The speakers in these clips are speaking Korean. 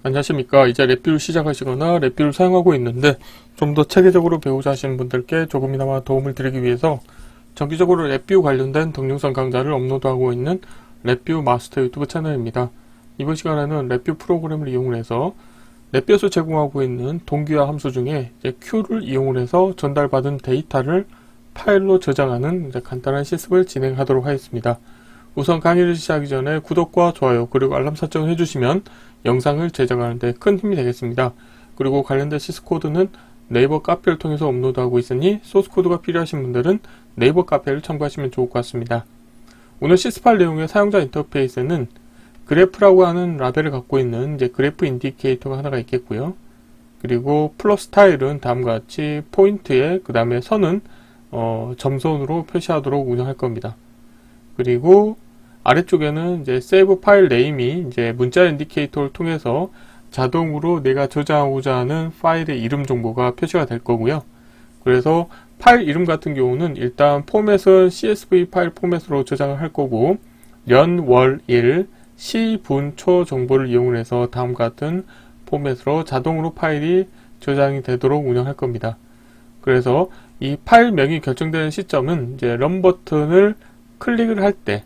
안녕하십니까. 이제 랩뷰를 시작하시거나 랩뷰를 사용하고 있는데 좀 더 체계적으로 배우자 하시는 분들께 조금이나마 도움을 드리기 위해서 정기적으로 랩뷰 관련된 동영상 강좌를 업로드하고 있는 랩뷰 마스터 유튜브 채널입니다. 이번 시간에는 랩뷰 프로그램을 이용해서 랩뷰에서 제공하고 있는 동기화 함수 중에 Q를 이용해서 전달받은 데이터를 파일로 저장하는 간단한 실습을 진행하도록 하겠습니다. 우선 강의를 시작하기 전에 구독과 좋아요 그리고 알람 설정을 해주시면 영상을 제작하는 데 큰 힘이 되겠습니다. 그리고 관련된 시스코드는 네이버 카페를 통해서 업로드하고 있으니 소스코드가 필요하신 분들은 네이버 카페를 참고하시면 좋을 것 같습니다. 오늘 시스팔 내용의 사용자 인터페이스는 그래프라고 하는 라벨을 갖고 있는 그래프 인디케이터가 하나가 있겠고요. 그리고 플롯 스타일은 다음과 같이 포인트에 그 다음에 선은 점선으로 표시하도록 운영할 겁니다. 그리고 아래쪽에는 세이브 파일 네임이 문자 인디케이터를 통해서 자동으로 내가 저장하고자 하는 파일의 이름 정보가 표시가 될 거고요. 그래서 파일 이름 같은 경우는 일단 포맷은 CSV 파일 포맷으로 저장을 할 거고 년, 월, 일, 시, 분, 초 정보를 이용해서 다음과 같은 포맷으로 자동으로 파일이 저장이 되도록 운영할 겁니다. 그래서 이 파일명이 결정되는 시점은 런 버튼을 클릭을 할 때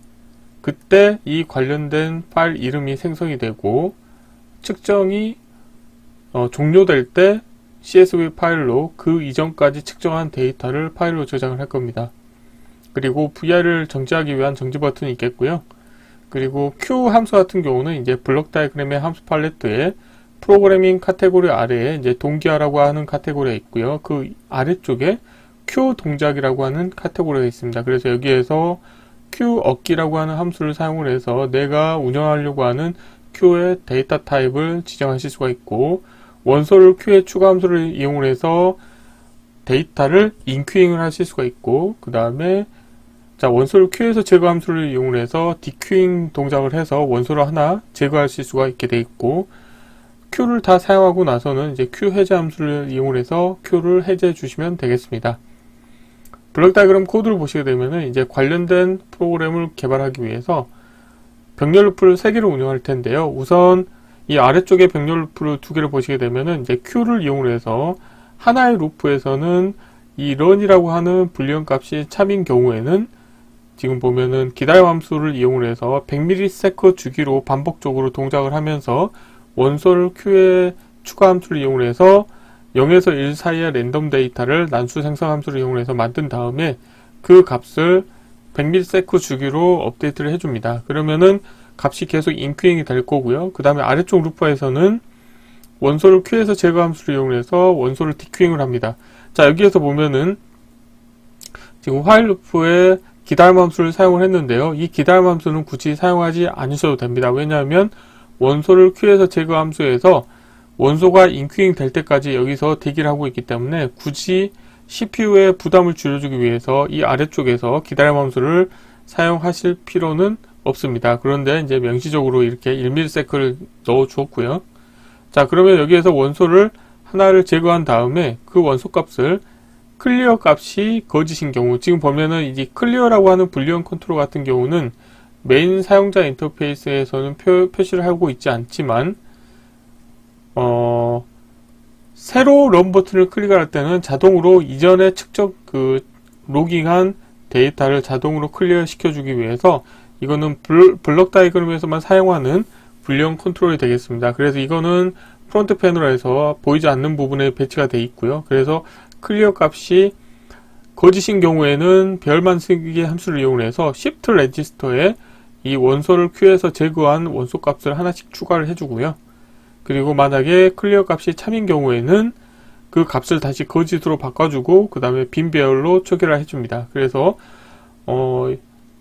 그때 이 관련된 파일 이름이 생성이 되고 측정이 종료될 때 CSV 파일로 그 이전까지 측정한 데이터를 파일로 저장을 할 겁니다. 그리고 VR을 정지하기 위한 정지 버튼이 있겠고요. 그리고 Q 함수 같은 경우는 블록 다이어그램의 함수 팔레트에 프로그래밍 카테고리 아래에 동기화라고 하는 카테고리가 있고요. 그 아래쪽에 Q 동작이라고 하는 카테고리가 있습니다. 그래서 여기에서 Q 얻기라고 하는 함수를 사용을 해서 내가 운영하려고 하는 Q의 데이터 타입을 지정하실 수가 있고 원소를 Q의 추가 함수를 이용을 해서 데이터를 인큐잉을 하실 수가 있고 그 다음에 원소를 Q에서 제거 함수를 이용을 해서 디큐잉 동작을 해서 원소를 하나 제거하실 수가 있게 되어 있고 Q를 다 사용하고 나서는 Q 해제 함수를 이용을 해서 Q를 해제해 주시면 되겠습니다. 블록 다이어그램 코드를 보시게 되면은 관련된 프로그램을 개발하기 위해서 병렬 루프를 3개를 운영할 텐데요. 우선 이 아래쪽에 병렬 루프를 2개를 보시게 되면은 Q를 이용을 해서 하나의 루프에서는 이 run이라고 하는 불리언 값이 참인 경우에는 지금 보면은 기다림 함수를 이용을 해서 100ms 주기로 반복적으로 동작을 하면서 원소를 Q의 추가 함수를 이용을 해서 0에서 1 사이의 랜덤 데이터를 난수 생성 함수를 이용해서 만든 다음에 그 값을 100ms 주기로 업데이트를 해줍니다. 그러면은 값이 계속 인큐잉이 될 거고요. 그 다음에 아래쪽 루퍼에서는 원소를 Q에서 제거 함수를 이용해서 원소를 디큐잉을 합니다. 자, 여기에서 보면은 지금 화일 루프에 기다림 함수를 사용을 했는데요. 이 기다림 함수는 굳이 사용하지 않으셔도 됩니다. 왜냐하면 원소를 Q에서 제거 함수에서 원소가 인큐잉 될 때까지 여기서 대기를 하고 있기 때문에 굳이 CPU의 부담을 줄여주기 위해서 이 아래쪽에서 기다림 함수를 사용하실 필요는 없습니다. 그런데 명시적으로 이렇게 1ms를 넣어 주었고요. 자, 그러면 여기에서 원소를 하나를 제거한 다음에 그 원소 값을 클리어 값이 거짓인 경우 지금 보면은 클리어라고 하는 불리언 컨트롤 같은 경우는 메인 사용자 인터페이스에서는 표시를 하고 있지 않지만 새로 런 버튼을 클릭할 때는 자동으로 이전에 측정 로깅한 데이터를 자동으로 클리어 시켜주기 위해서 이거는 블록 다이어그램에서만 사용하는 불리언 컨트롤이 되겠습니다. 그래서 이거는 프론트 패널에서 보이지 않는 부분에 배치가 되어 있고요. 그래서 클리어 값이 거짓인 경우에는 별만 쓰기 함수를 이용해서 shift 레지스터에 이 원소를 Q에서 제거한 원소 값을 하나씩 추가를 해주고요. 그리고 만약에 클리어 값이 참인 경우에는 그 값을 다시 거짓으로 바꿔주고 그 다음에 빈 배열로 초기화 해줍니다. 그래서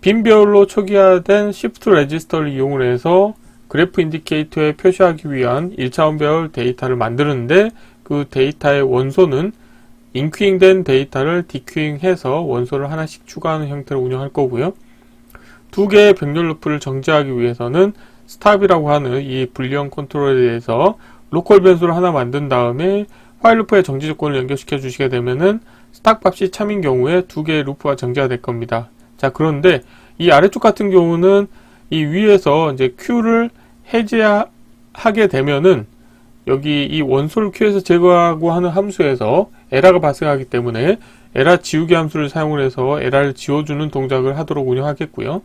빈 배열로 초기화된 Shift 레지스터를 이용을 해서 그래프 인디케이터에 표시하기 위한 1차원 배열 데이터를 만드는데 그 데이터의 원소는 인큐잉 된 데이터를 디큐잉 해서 원소를 하나씩 추가하는 형태로 운영할 거고요. 2개의 병렬 루프를 정지하기 위해서는 스탑이라고 하는 이 불리언 컨트롤에 대해서 로컬 변수를 하나 만든 다음에 화일 루프의 정지 조건을 연결시켜 주시게 되면은 스탑 값이 참인 경우에 2개의 루프가 정지가 될 겁니다. 자, 그런데 이 아래쪽 같은 경우는 이 위에서 Q를 해제하게 되면은 여기 이 원소를 큐에서 제거하고 하는 함수에서 에러가 발생하기 때문에 에러 지우기 함수를 사용을 해서 에러를 지워주는 동작을 하도록 운영하겠고요.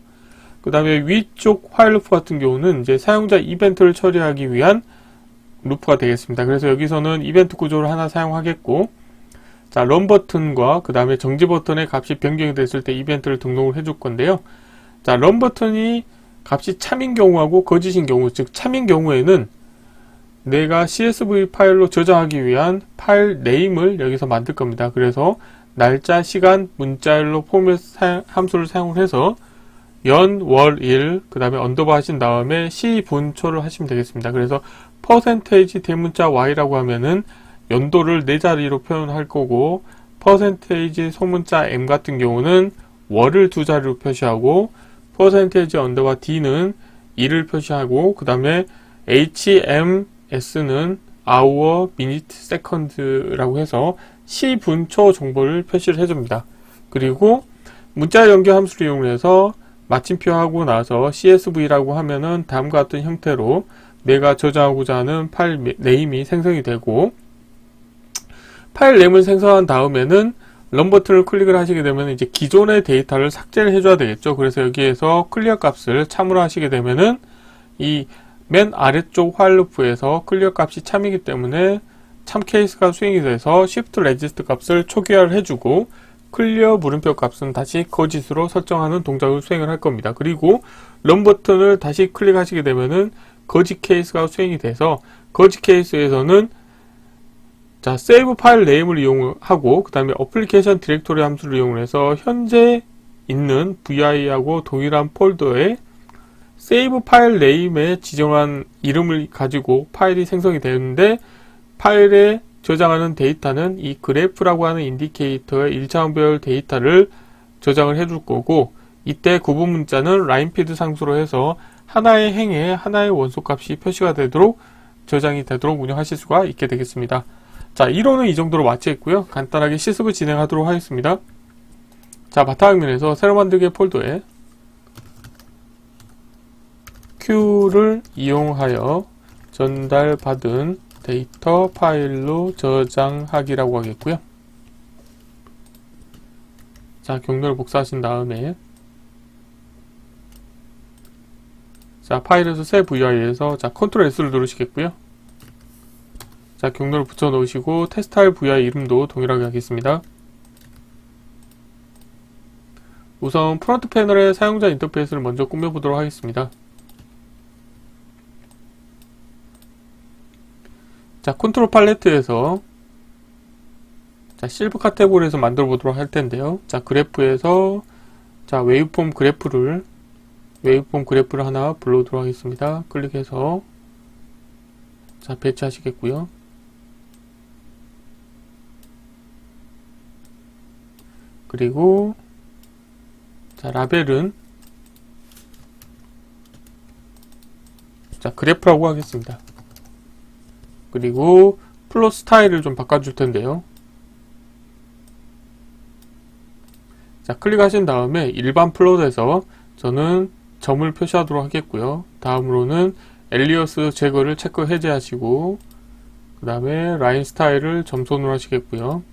그 다음에 위쪽 화일 루프 같은 경우는 이제 사용자 이벤트를 처리하기 위한 루프가 되겠습니다. 그래서 여기서는 이벤트 구조를 하나 사용하겠고, 자, 런 버튼과 그 다음에 정지 버튼의 값이 변경이 됐을 때 이벤트를 등록을 해줄 건데요. 자, 런 버튼이 값이 참인 경우하고 거짓인 경우, 즉 참인 경우에는 내가 CSV 파일로 저장하기 위한 파일 네임을 여기서 만들 겁니다. 그래서 날짜, 시간, 문자열로 포맷 함수를 사용을 해서 연, 월, 일, 그 다음에 언더바 하신 다음에 시분초를 하시면 되겠습니다. 그래서 퍼센테이지 대문자 y라고 하면은 연도를 네 자리로 표현할 거고, 퍼센테이지 소문자 m 같은 경우는 월을 두 자리로 표시하고, 퍼센테이지 언더바 d는 일을 표시하고, 그 다음에 HMS는 hour, minute, second라고 해서 시분초 정보를 표시를 해줍니다. 그리고 문자 연결 함수를 이용해서 마침표하고 나서 CSV라고 하면은 다음과 같은 형태로 내가 저장하고자 하는 파일 네임이 생성이 되고, 파일 네임을 생성한 다음에는 런 버튼을 클릭을 하시게 되면 이제 기존의 데이터를 삭제를 해줘야 되겠죠. 그래서 여기에서 클리어 값을 참으로 하시게 되면은 이 맨 아래쪽 화일 루프에서 클리어 값이 참이기 때문에 참 케이스가 수행이 돼서 shift resist 값을 초기화를 해주고, 클리어 물음표 값은 다시 거짓으로 설정하는 동작을 수행을 할 겁니다. 그리고 런 버튼을 다시 클릭하시게 되면은 거짓 케이스가 수행이 돼서, 거짓 케이스에서는 자, save 파일 네임을 이용하고, 그 다음에 어플리케이션 디렉토리 함수를 이용해서 현재 있는 VI하고 동일한 폴더에 save 파일 네임에 지정한 이름을 가지고 파일이 생성이 되는데, 파일에 저장하는 데이터는 이 그래프라고 하는 인디케이터의 1차원별 데이터를 저장을 해줄 거고, 이때 구분 문자는 라인피드 상수로 해서 하나의 행에 하나의 원소 값이 표시가 되도록 저장이 되도록 운영하실 수가 있게 되겠습니다. 자, 이론은 이 정도로 마치겠고요. 간단하게 실습을 진행하도록 하겠습니다. 자, 바탕화면에서 새로 만들기 폴더에 Q를 이용하여 전달받은 데이터 파일로 저장하기라고 하겠고요. 자, 경로를 복사하신 다음에 자, 파일에서 새 VI에서 자, 컨트롤 S를 누르시겠고요. 자, 경로를 붙여 놓으시고 테스트할 VI 이름도 동일하게 하겠습니다. 우선 프론트 패널의 사용자 인터페이스를 먼저 꾸며보도록 하겠습니다. 자, 컨트롤 팔레트에서 자, 실브 카테고리에서 만들어 보도록 할 텐데요. 자, 그래프에서 자, 웨이브폼 그래프를 하나 불러오도록 하겠습니다. 클릭해서 자, 배치하시겠고요. 그리고 자, 라벨은 자, 그래프라고 하겠습니다. 그리고 플롯 스타일을 좀 바꿔줄 텐데요. 자, 클릭하신 다음에 일반 플롯에서 저는 점을 표시하도록 하겠고요. 다음으로는 엘리어스 제거를 체크 해제하시고, 그 다음에 라인 스타일을 점선으로 하시겠고요.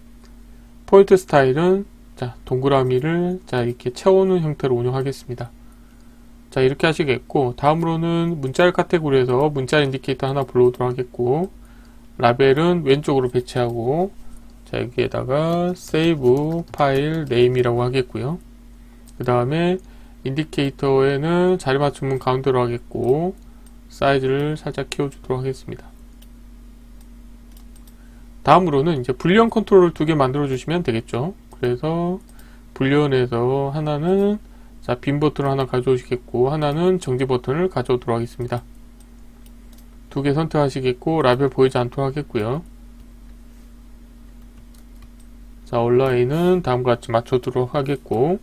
포인트 스타일은 자, 동그라미를 자, 이렇게 채우는 형태로 운영하겠습니다. 자, 이렇게 하시겠고, 다음으로는 문자열 카테고리에서 문자 인디케이터 하나 불러오도록 하겠고, 라벨은 왼쪽으로 배치하고, 자, 여기에다가 save 파일 name이라고 하겠고요. 그 다음에 인디케이터에는 자리 맞춤은 가운데로 하겠고, 사이즈를 살짝 키워주도록 하겠습니다. 다음으로는 이제 불리언 컨트롤을 두 개 만들어 주시면 되겠죠. 그래서 불리언에서 하나는 자, 빈 버튼을 하나 가져오시겠고, 하나는 정지 버튼을 가져오도록 하겠습니다. 두 개 선택하시겠고, 라벨 보이지 않도록 하겠고요. 자, 온라인은 다음과 같이 맞춰두도록 하겠고,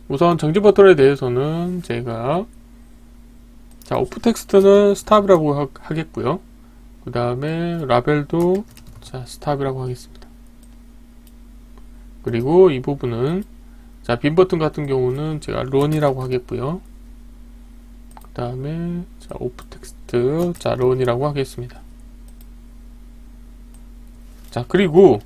우선 정지 버튼에 대해서는 제가 자, 오프 텍스트는 스탑이라고 하겠고요. 그 다음에 라벨도 자, 스탑이라고 하겠습니다. 그리고 이 부분은 자, 빈 버튼 같은 경우는 제가 런이라고 하겠고요. 그 그 다음에 자 오프 텍스트 자 런이라고 하겠습니다. 자 그리고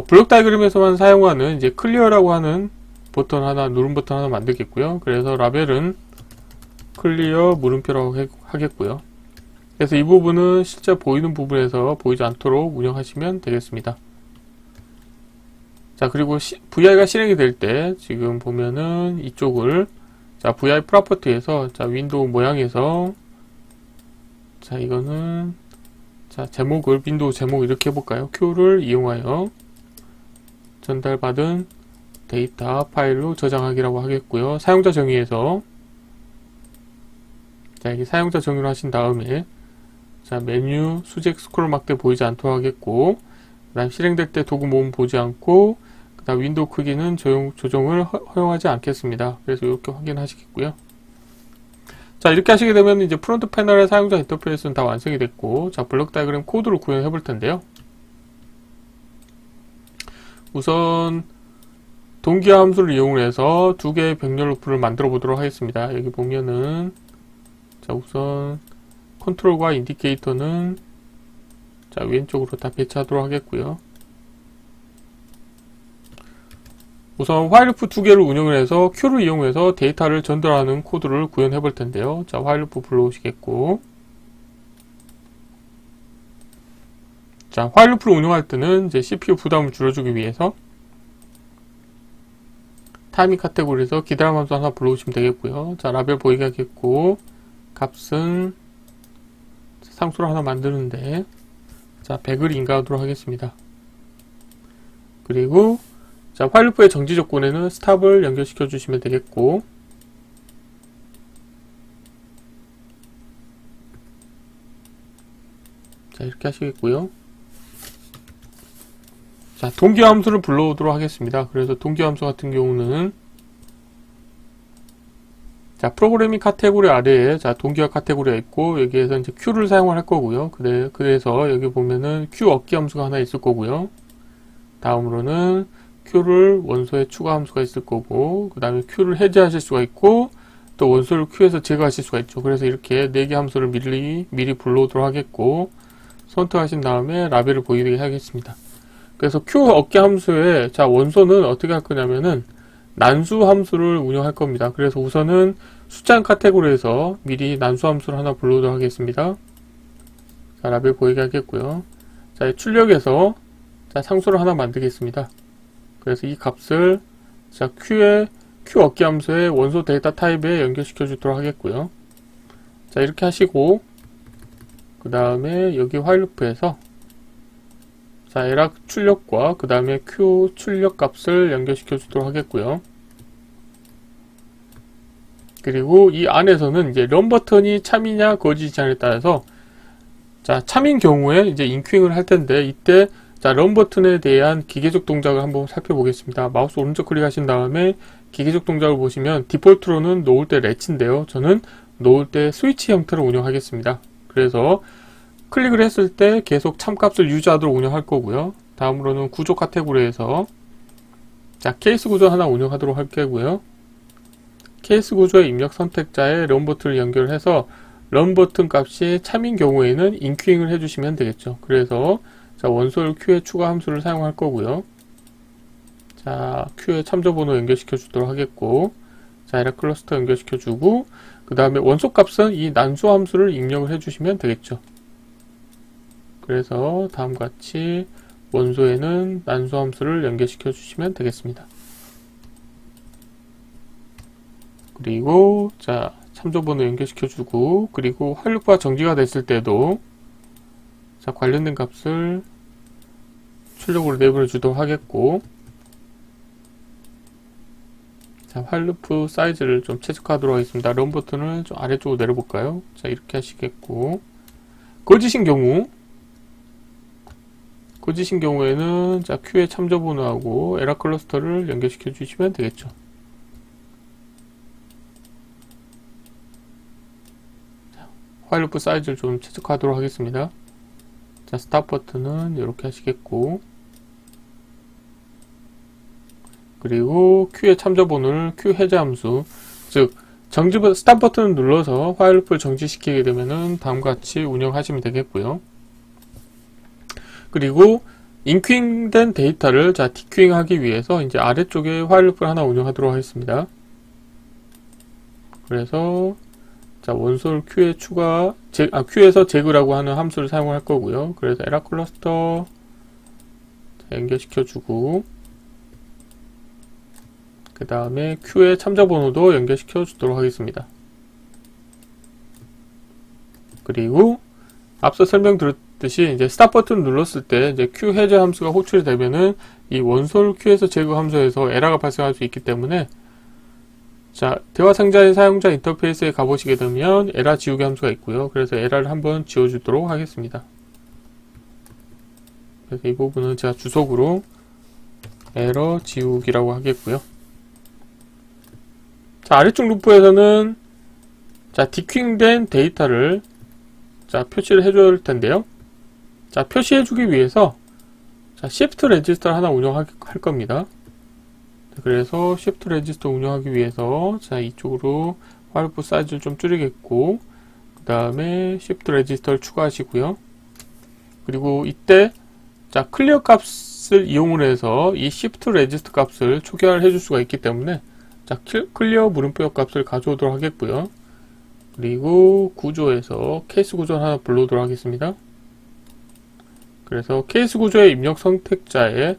블록 다이그램에서만 사용하는 이제 클리어라고 하는 버튼 하나, 누른 버튼 하나 만들겠고요. 그래서 라벨은 클리어 물음표라고 하겠고요. 그래서 이 부분은 실제 보이는 부분에서 보이지 않도록 운영하시면 되겠습니다. 자 그리고 VI가 실행이 될 때 지금 보면은 이쪽을 자 VI 프로퍼티에서 자 윈도우 모양에서 자 이거는 자 제목을 윈도우 제목 이렇게 해볼까요? Q를 이용하여 전달받은 데이터 파일로 저장하기라고 하겠고요. 사용자 정의에서 자 이게 사용자 정의를 하신 다음에 자 메뉴 수직 스크롤 막대 보이지 않도록 하겠고, 그 다음 실행될 때 도구 모음 보지 않고, 그 다음 윈도우 크기는 조정을 허용하지 않겠습니다. 그래서 이렇게 확인하시겠고요. 자 이렇게 하시게 되면 이제 프론트 패널의 사용자 인터페이스는 다 완성이 됐고, 자 블록 다이그램 코드를 구현해 볼 텐데요. 우선 동기화 함수를 이용해서 두 개의 병렬 루프를 만들어 보도록 하겠습니다. 여기 보면은 자 우선 컨트롤과 인디케이터는 자 왼쪽으로 다 배치하도록 하겠고요. 우선 while loop 두 개를 운영을 해서 Q를 이용해서 데이터를 전달하는 코드를 구현해 볼 텐데요. 자 while loop 불러오시겠고, 자 while loop를 운영할 때는 이제 CPU 부담을 줄여주기 위해서 타이밍 카테고리에서 기다림 함수 하나 불러오시면 되겠고요. 자 라벨 보이게 하겠고, 값은 상수를 하나 만드는데 자 100을 인가하도록 하겠습니다. 그리고 자 while loop의 정지 조건에는 스탑을 연결시켜 주시면 되겠고, 자 이렇게 하시겠고요. 자 동기화 함수를 불러오도록 하겠습니다. 그래서 동기화 함수 같은 경우는 자 프로그래밍 카테고리 아래에 자 동기화 카테고리가 있고, 여기에서 이제 Q를 사용을 할 거고요. 그래서 여기 보면은 Q 얻기 함수가 하나 있을 거고요. 다음으로는 Q를 원소에 추가 함수가 있을 거고, 그 다음에 Q를 해제하실 수가 있고, 또 원소를 Q에서 제거하실 수가 있죠. 그래서 이렇게 4개 함수를 미리 불러오도록 하겠고, 선택하신 다음에 라벨을 보이게 하겠습니다. 그래서 Q 얻기 함수에 자 원소는 어떻게 할 거냐면은 난수 함수를 운영할 겁니다. 그래서 우선은 숫자 카테고리에서 미리 난수 함수를 하나 불러오도록 하겠습니다. 자 라벨 보이게 하겠고요. 자 출력에서 자 상수를 하나 만들겠습니다. 그래서 이 값을 자 Q 얻기 함수의 원소 데이터 타입에 연결시켜 주도록 하겠고요. 자 이렇게 하시고, 그 다음에 여기 while loop에서 자 에락 출력과 그 다음에 Q 출력 값을 연결시켜 주도록 하겠고요. 그리고 이 안에서는 이제 런 버튼이 참이냐 거짓이냐에 따라서 자 참인 경우에 이제 인큐잉을 할 텐데, 이때 자 런 버튼에 대한 기계적 동작을 한번 살펴보겠습니다. 마우스 오른쪽 클릭하신 다음에 기계적 동작을 보시면 디폴트로는 놓을 때 렛치인데요. 저는 놓을 때 스위치 형태로 운영하겠습니다. 그래서 클릭을 했을 때 계속 참값을 유지하도록 운영할 거고요. 다음으로는 구조 카테고리에서 자 케이스 구조 하나 운영하도록 할 거고요. 케이스 구조의 입력 선택자에 런 버튼을 연결해서 런 버튼 값이 참인 경우에는 인큐잉을 해주시면 되겠죠. 그래서 자 원소를 Q에 추가 함수를 사용할 거고요. 자 Q에 참조 번호 연결시켜 주도록 하겠고, 자 에라 클러스터 연결시켜 주고, 그 다음에 원소 값은 이 난수 함수를 입력을 해주시면 되겠죠. 그래서 다음과 같이 원소에는 난수 함수를 연결시켜 주시면 되겠습니다. 그리고 자 참조번호 연결시켜 주고, 그리고 while loop가 정지가 됐을 때도 자 관련된 값을 출력으로 내보내 주도록 하겠고, 자 while loop 사이즈를 좀 최적화하도록 하겠습니다. 런 버튼을 좀 아래쪽으로 내려볼까요? 자 이렇게 하시겠고, 거짓인 경우에는 자 Q에 참조 번호하고 에라 클러스터를 연결시켜 주시면 되겠죠. 자, while loop 사이즈를 좀 최적화하도록 하겠습니다. 자 스탑 버튼은 이렇게 하시겠고, 그리고 Q의 참조 번호를 Q 해제 함수, 즉 스탑 버튼을 눌러서 화일 루프를 정지시키게 되면은 다음과 같이 운영하시면 되겠고요. 그리고 인큐잉된 데이터를 디큐잉 하기 위해서 이제 아래쪽에 화일 루프를 하나 운영하도록 하겠습니다. 그래서 원소를 큐에 큐에서 제그라고 하는 함수를 사용할 거고요. 그래서 에라 클러스터 연결시켜주고, 그 다음에 큐의 참자 번호도 연결시켜 주도록 하겠습니다. 그리고 앞서 설명드렸듯이 이제 스탑 버튼 눌렀을 때 이제 큐 해제 함수가 호출이 되면은 이 원소를 큐에서 제거 함수에서 에러가 발생할 수 있기 때문에, 대화 상자의 사용자 인터페이스에 가보시게 되면 에러 지우개 함수가 있고요. 그래서 에러를 한번 지워주도록 하겠습니다. 그래서 이 부분은 제가 주석으로 에러 지우기라고 하겠고요. 아래쪽 루프에서는 디큐잉된 데이터를 표시를 해줘야 할 텐데요. 표시해주기 위해서 시프트 레지스터를 하나 운영할 겁니다. 그래서 시프트 레지스터 운영하기 위해서 이쪽으로 화일 루프 사이즈를 좀 줄이겠고, 그 다음에 시프트 레지스터를 추가하시고요. 그리고 이때 클리어 값을 이용을 해서 이 시프트 레지스터 값을 초기화를 해줄 수가 있기 때문에 클리어 물음표 값을 가져오도록 하겠고요. 그리고 구조에서 케이스 구조를 하나 불러오도록 하겠습니다. 그래서 케이스 구조의 입력 선택자에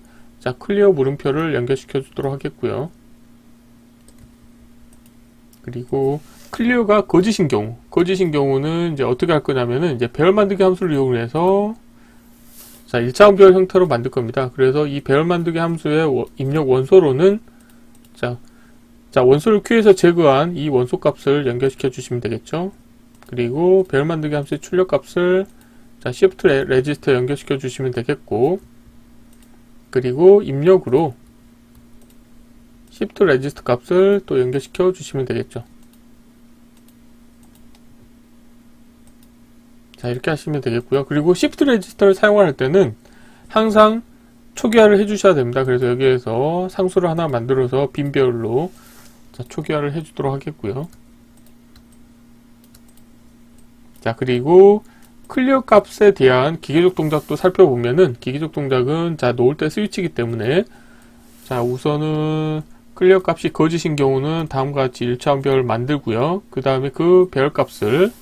클리어 물음표를 연결시켜 주도록 하겠고요. 그리고 클리어가 거짓인 경우는 이제 어떻게 할 거냐면은 이제 배열 만들기 함수를 이용해서 1차원 배열 형태로 만들 겁니다. 그래서 이 배열 만들기 함수의 입력 원소로는 원소를 큐에서 제거한 이 원소 값을 연결시켜 주시면 되겠죠. 그리고 배열 만들기 함수의 출력 값을 시프트 레지스터에 연결시켜 주시면 되겠고, 그리고 입력으로 시프트 레지스터 값을 또 연결시켜 주시면 되겠죠. 이렇게 하시면 되겠고요. 그리고 시프트 레지스터를 사용할 때는 항상 초기화를 해 주셔야 됩니다. 그래서 여기에서 상수를 하나 만들어서 빈 배열로 초기화를 해주도록 하겠고요. 그리고 클리어 값에 대한 기계적 동작도 살펴보면은, 기계적 동작은 놓을 때 스위치이기 때문에 우선은 클리어 값이 거짓인 경우는 다음과 같이 1차원 배열 만들고요. 그 다음에 그 배열 값을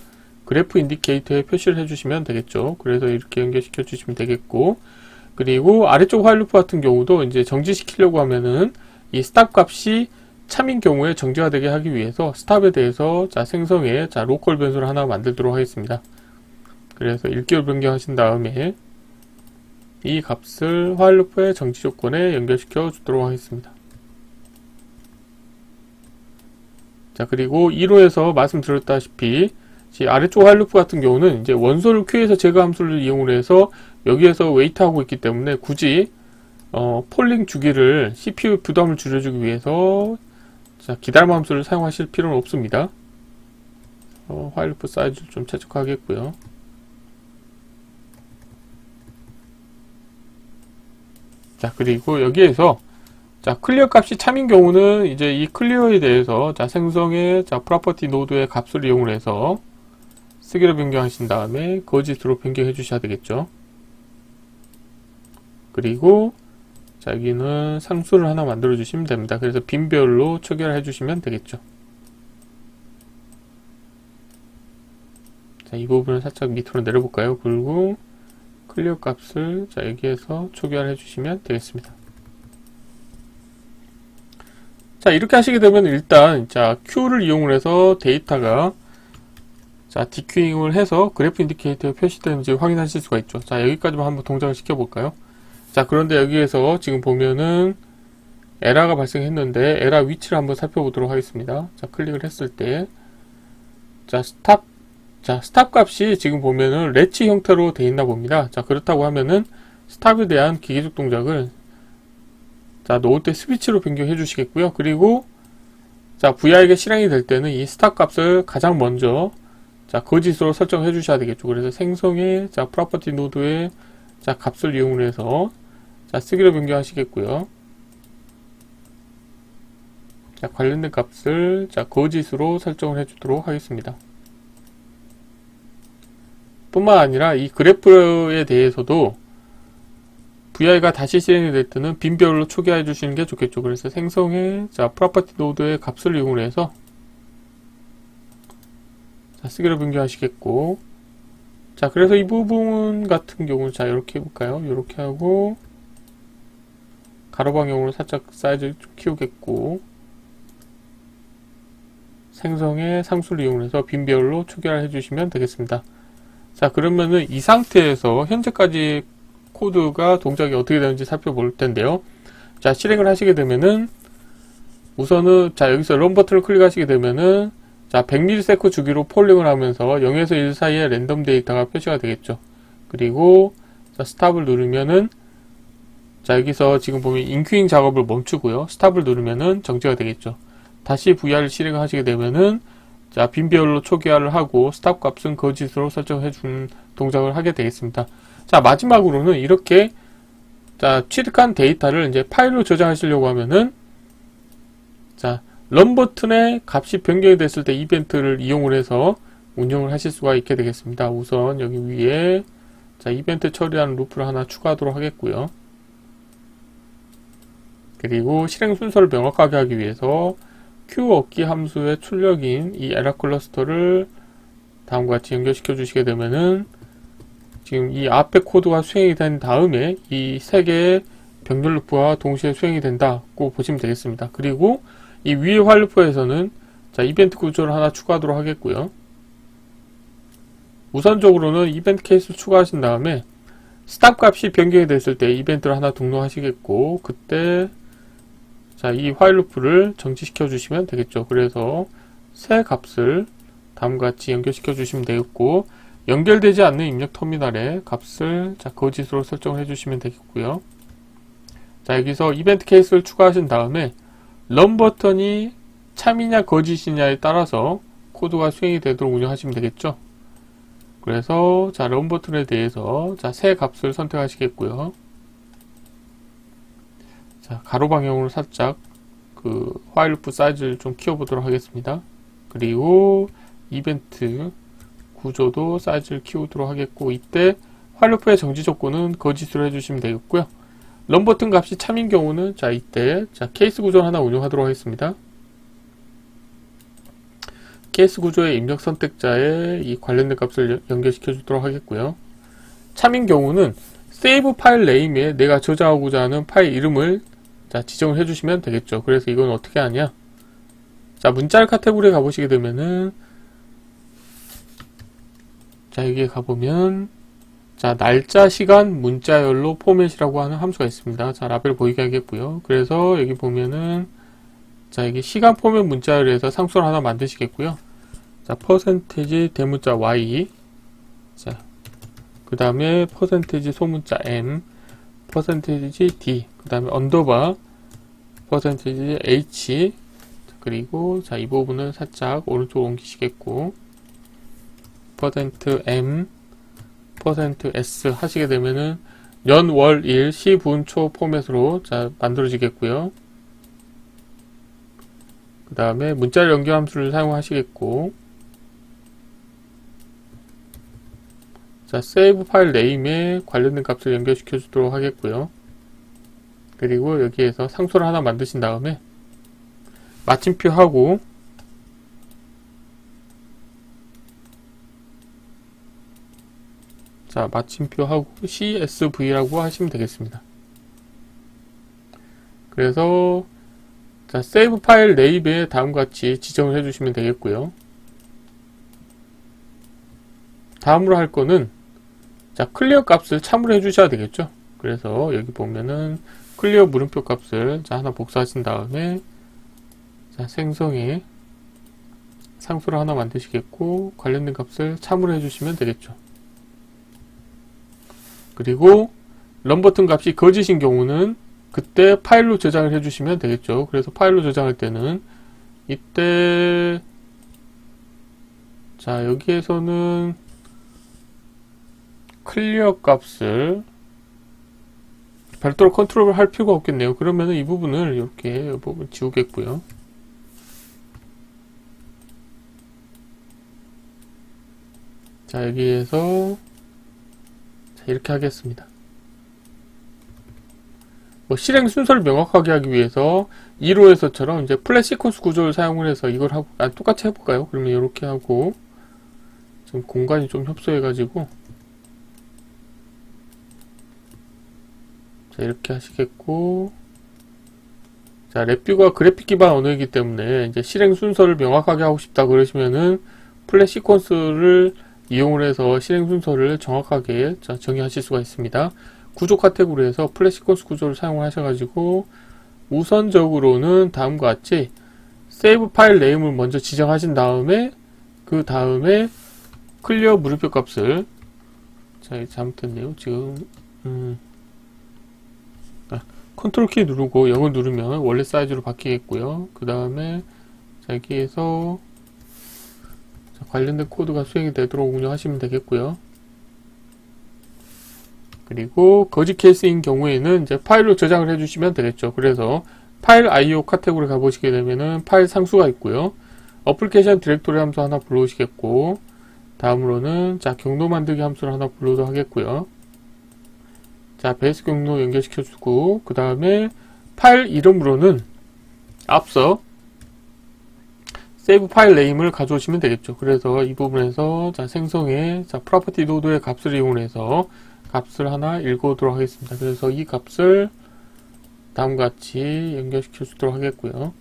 그래프 인디케이터에 표시를 해주시면 되겠죠. 그래서 이렇게 연결시켜 주시면 되겠고, 그리고 아래쪽 화일 루프 같은 경우도 이제 정지시키려고 하면은 이 스탑 값이 참인 경우에 정지가 되게 하기 위해서 스탑에 대해서 생성에 로컬 변수를 하나 만들도록 하겠습니다. 그래서 1개월 변경하신 다음에 이 값을 화일 루프의 정지 조건에 연결시켜 주도록 하겠습니다. 그리고 1호에서 말씀드렸다시피 아래쪽 화일 루프 같은 경우는 이제 원소를 큐에서 제거 함수를 이용을 해서 여기에서 웨이트하고 있기 때문에 굳이 폴링 주기를 CPU 부담을 줄여주기 위해서 기다림 함수를 사용하실 필요는 없습니다. 화일 루프 사이즈를 좀 최적화하겠고요. 그리고 여기에서 클리어 값이 참인 경우는 이제 이 클리어에 대해서 생성의 프로퍼티 노드의 값을 이용을 해서 쓰기로 변경하신 다음에 거짓으로 변경해 주셔야 되겠죠. 그리고 여기는 상수를 하나 만들어 주시면 됩니다. 그래서 빈 배열로 초기화를 해 주시면 되겠죠. 이 부분을 살짝 밑으로 내려볼까요? 그리고 클리어 값을 여기에서 초기화를 해주시면 되겠습니다. 이렇게 하시게 되면 일단 Q를 이용을 해서 데이터가 디큐잉을 해서 그래프 인디케이터에 표시되는지 확인하실 수가 있죠. 여기까지만 한번 동작을 시켜볼까요? 그런데 여기에서 지금 보면은 에러가 발생했는데 에러 위치를 한번 살펴보도록 하겠습니다. 클릭을 했을 때 스탑 값이 지금 보면은 렛치 형태로 되어 있나 봅니다. 그렇다고 하면은 스탑에 대한 기계적 동작을 놓을 때 스위치로 변경해 주시겠고요. 그리고 VR에게 실행이 될 때는 이 스탑 값을 가장 먼저 거짓으로 설정해 주셔야 되겠죠. 그래서 생성의 프로퍼티 노드의 값을 이용을 해서 쓰기로 변경하시겠고요. 자, 관련된 값을 자, 거짓으로 설정을 해주도록 하겠습니다. 뿐만 아니라 이 그래프에 대해서도 VI가 다시 실행이 될 때는 빈별로 초기화해 주시는 게 좋겠죠. 그래서 생성의 자, 프로퍼티 노드의 값을 이용해서 자, 쓰기로 변경하시겠고, 자, 그래서 이 부분 같은 경우는 자, 이렇게 해볼까요? 이렇게 하고 가로 방향으로 살짝 사이즈 좀 키우겠고, 생성의 상수를 이용해서 빈별로 초기화를 해주시면 되겠습니다. 자, 그러면은 이 상태에서 현재까지 코드가 동작이 어떻게 되는지 살펴볼 텐데요. 자, 실행을 하시게 되면은 우선은 자, 여기서 런 버튼을 클릭하시게 되면은 자, 100ms 주기로 폴링을 하면서 0에서 1 사이에 랜덤 데이터가 표시가 되겠죠. 그리고 자, 스탑을 누르면은 자, 여기서 지금 보면 인큐잉 작업을 멈추고요. 스탑을 누르면은 정지가 되겠죠. 다시 VR을 실행을 하시게 되면은 자, 빈별로 초기화를 하고 스탑 값은 거짓으로 설정해 준 동작을 하게 되겠습니다. 자, 마지막으로는 이렇게 자, 취득한 데이터를 이제 파일로 저장하시려고 하면은 자, 런 버튼의 값이 변경이 됐을 때 이벤트를 이용을 해서 운영을 하실 수가 있게 되겠습니다. 우선 여기 위에 자, 이벤트 처리하는 루프를 하나 추가하도록 하겠고요. 그리고 실행 순서를 명확하게 하기 위해서 q 얻기 함수의 출력인 이 에러 클러스터를 다음과 같이 연결시켜 주시게 되면은 지금 이 앞에 코드가 수행이 된 다음에 이 세 개의 병렬 루프와 동시에 수행이 된다고 보시면 되겠습니다. 그리고 이 위의 while 루프에서는 자, 이벤트 구조를 하나 추가하도록 하겠고요. 우선적으로는 이벤트 케이스를 추가하신 다음에 스탑 값이 변경이 됐을 때 이벤트를 하나 등록하시겠고, 그때 자, 이 while 루프를 정지시켜 주시면 되겠죠. 그래서 새 값을 다음과 같이 연결시켜 주시면 되겠고, 연결되지 않는 입력 터미널에 값을 자, 거짓으로 설정을 해주시면 되겠고요. 자, 여기서 이벤트 케이스를 추가하신 다음에 런 버튼이 참이냐 거짓이냐에 따라서 코드가 수행이 되도록 운영하시면 되겠죠. 그래서 자, 런 버튼에 대해서 자, 새 값을 선택하시겠고요. 자, 가로 방향으로 살짝 그 while loop 사이즈를 좀 키워보도록 하겠습니다. 그리고 이벤트 구조도 사이즈를 키우도록 하겠고, 이때 while loop의 정지 조건은 거짓으로 해주시면 되겠고요. 런 버튼 값이 참인 경우는 자, 이때 자, 케이스 구조를 하나 운영하도록 하겠습니다. 케이스 구조의 입력 선택자에 이 관련된 값을 연결시켜 주도록 하겠고요. 참인 경우는 세이브 파일 네임에 내가 저장하고자 하는 파일 이름을 자, 지정을 해주시면 되겠죠. 그래서 이건 어떻게 하냐? 자, 문자열 카테고리에 가보시게 되면은 자, 여기에 가보면 자, 날짜, 시간, 문자열로 포맷이라고 하는 함수가 있습니다. 자, 라벨 보이게 하겠고요. 그래서 여기 보면은 자, 여기 시간 포맷 문자열에서 상수를 하나 만드시겠고요. 자, 퍼센테이지 대문자 y, 자, 그 다음에 퍼센테이지 소문자 m, 퍼센테이지 d, 그 다음에 언더바, 퍼센테이지 h, 그리고 자, 이 부분은 살짝 오른쪽으로 옮기시겠고, 퍼센트 m, 퍼센트 s 하시게 되면은 년, 월, 일, 시, 분, 초 포맷으로 자, 만들어지겠고요. 그 다음에 문자열 연결 함수를 사용하시겠고, 자, 세이브 파일 네임에 관련된 값을 연결시켜 주도록 하겠고요. 그리고 여기에서 상수를 하나 만드신 다음에 마침표 하고 자, 마침표 하고 CSV라고 하시면 되겠습니다. 그래서 자, 세이브 파일 네임에 다음과 같이 지정을 해주시면 되겠고요. 다음으로 할 거는 자, 클리어 값을 참으로 해주셔야 되겠죠. 그래서 여기 보면은 클리어 물음표 값을 자, 하나 복사하신 다음에 자, 생성에 상수를 하나 만드시겠고, 관련된 값을 참으로 해주시면 되겠죠. 그리고 런 버튼 값이 거짓인 경우는 그때 파일로 저장을 해주시면 되겠죠. 그래서 파일로 저장할 때는 이때 자, 여기에서는 클리어 값을 별도로 컨트롤을 할 필요가 없겠네요. 그러면은 이 부분을 이렇게 이 부분 지우겠고요. 자, 여기에서 자, 이렇게 하겠습니다. 뭐 실행 순서를 명확하게 하기 위해서 2호에서처럼 이제 플랫 시퀀스 구조를 사용을 해서 이걸 하고, 똑같이 해볼까요? 그러면 이렇게 하고, 지금 공간이 좀 협소해가지고, 자, 이렇게 하시겠고, 자, 랩뷰가 그래픽 기반 언어이기 때문에 이제 실행 순서를 명확하게 하고 싶다 그러시면은 플랫 시퀀스를 이용을 해서 실행 순서를 정확하게 정의하실 수가 있습니다. 구조 카테고리에서 플랫 시퀀스 구조를 사용하셔가지고 우선적으로는 다음과 같이 세이브 파일 네임을 먼저 지정하신 다음에 그 다음에 클리어 물음표 값을 자, 잘못했네요. 지금 컨트롤 키 누르고 0을 누르면 원래 사이즈로 바뀌겠고요. 그 다음에 여기에서 관련된 코드가 수행이 되도록 운영하시면 되겠고요. 그리고 거짓 케이스인 경우에는 이제 파일로 저장을 해주시면 되겠죠. 그래서 파일 IO 카테고리 가보시게 되면은 파일 상수가 있고요. 어플리케이션 디렉토리 함수 하나 불러오시겠고, 다음으로는 자, 경로 만들기 함수를 하나 불러도 하겠고요. 자, 베이스 경로 연결시켜주고, 그 다음에 파일 이름으로는 앞서 세이브 파일 네임을 가져오시면 되겠죠. 그래서 이 부분에서 자, 생성의 자, 프로퍼티 노드의 값을 이용해서 값을 하나 읽어오도록 하겠습니다. 그래서 이 값을 다음과 같이 연결시켜 주도록 하겠고요.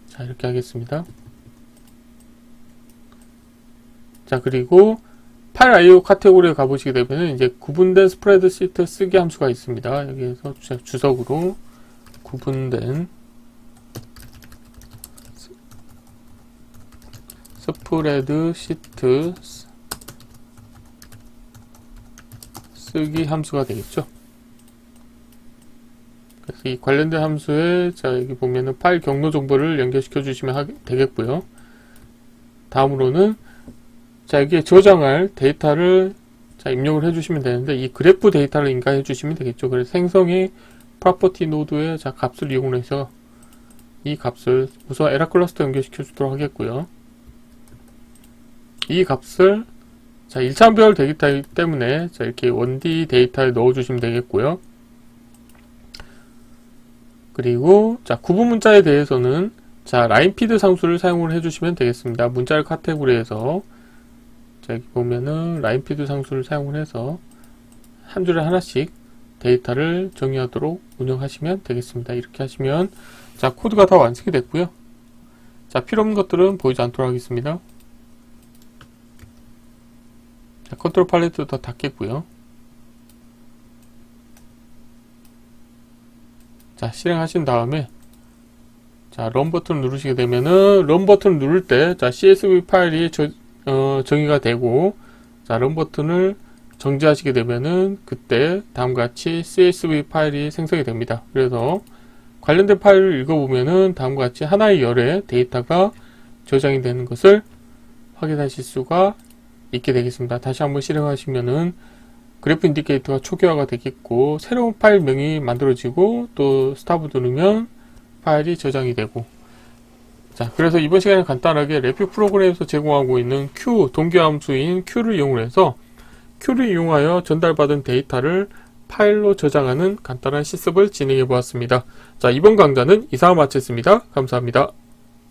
자, 이렇게 하겠습니다. 자, 그리고 파일 IO 카테고리에 가보시게 되면 이제 구분된 스프레드시트 쓰기 함수가 있습니다. 여기에서 주석으로 구분된 스프레드시트 쓰기 함수가 되겠죠. 그래서 이 관련된 함수에 자, 여기 보면은 파일 경로 정보를 연결시켜 주시면 되겠고요. 다음으로는 자, 여기에 저장할 데이터를 자, 입력을 해주시면 되는데 이 그래프 데이터를 인가해 주시면 되겠죠. 그래서 생성의 프로퍼티 노드의 자, 값을 이용해서 이 값을 우선 에라 클러스터 연결시켜 주도록 하겠고요. 이 값을 자, 1차원별 데이터이기 때문에 자, 이렇게 1D 데이터에 넣어 주시면 되겠고요. 그리고 자, 구분 문자에 대해서는 자, 라인피드 상수를 사용을 해주시면 되겠습니다. 문자를 카테고리에서 자, 여기 보면은 라인피드 상수를 사용을 해서 한 줄에 하나씩 데이터를 정의하도록 운영하시면 되겠습니다. 이렇게 하시면 자, 코드가 다 완성이 됐고요. 자, 필요 없는 것들은 보이지 않도록 하겠습니다. 자, 컨트롤 팔레트도 다 닫겠고요. 자, 실행하신 다음에 자, 런 버튼을 누르시게 되면은 런 버튼을 누를 때 자, CSV 파일이 정의가 되고 자, 런 버튼을 정지하시게 되면은 그때 다음과 같이 CSV 파일이 생성이 됩니다. 그래서 관련된 파일을 읽어보면은 다음과 같이 하나의 열에 데이터가 저장이 되는 것을 확인하실 수가 있게 되겠습니다. 다시 한번 실행하시면은 그래프 인디케이터가 초기화가 되겠고 새로운 파일명이 만들어지고 또 스탑을 누르면 파일이 저장이 되고 자, 그래서 이번 시간에 간단하게 랩뷰 프로그램에서 제공하고 있는 Q 동기 함수인 Q를 이용해서 Q를 이용하여 전달받은 데이터를 파일로 저장하는 간단한 실습을 진행해 보았습니다. 자, 이번 강좌는 이상을 마쳤습니다. 감사합니다.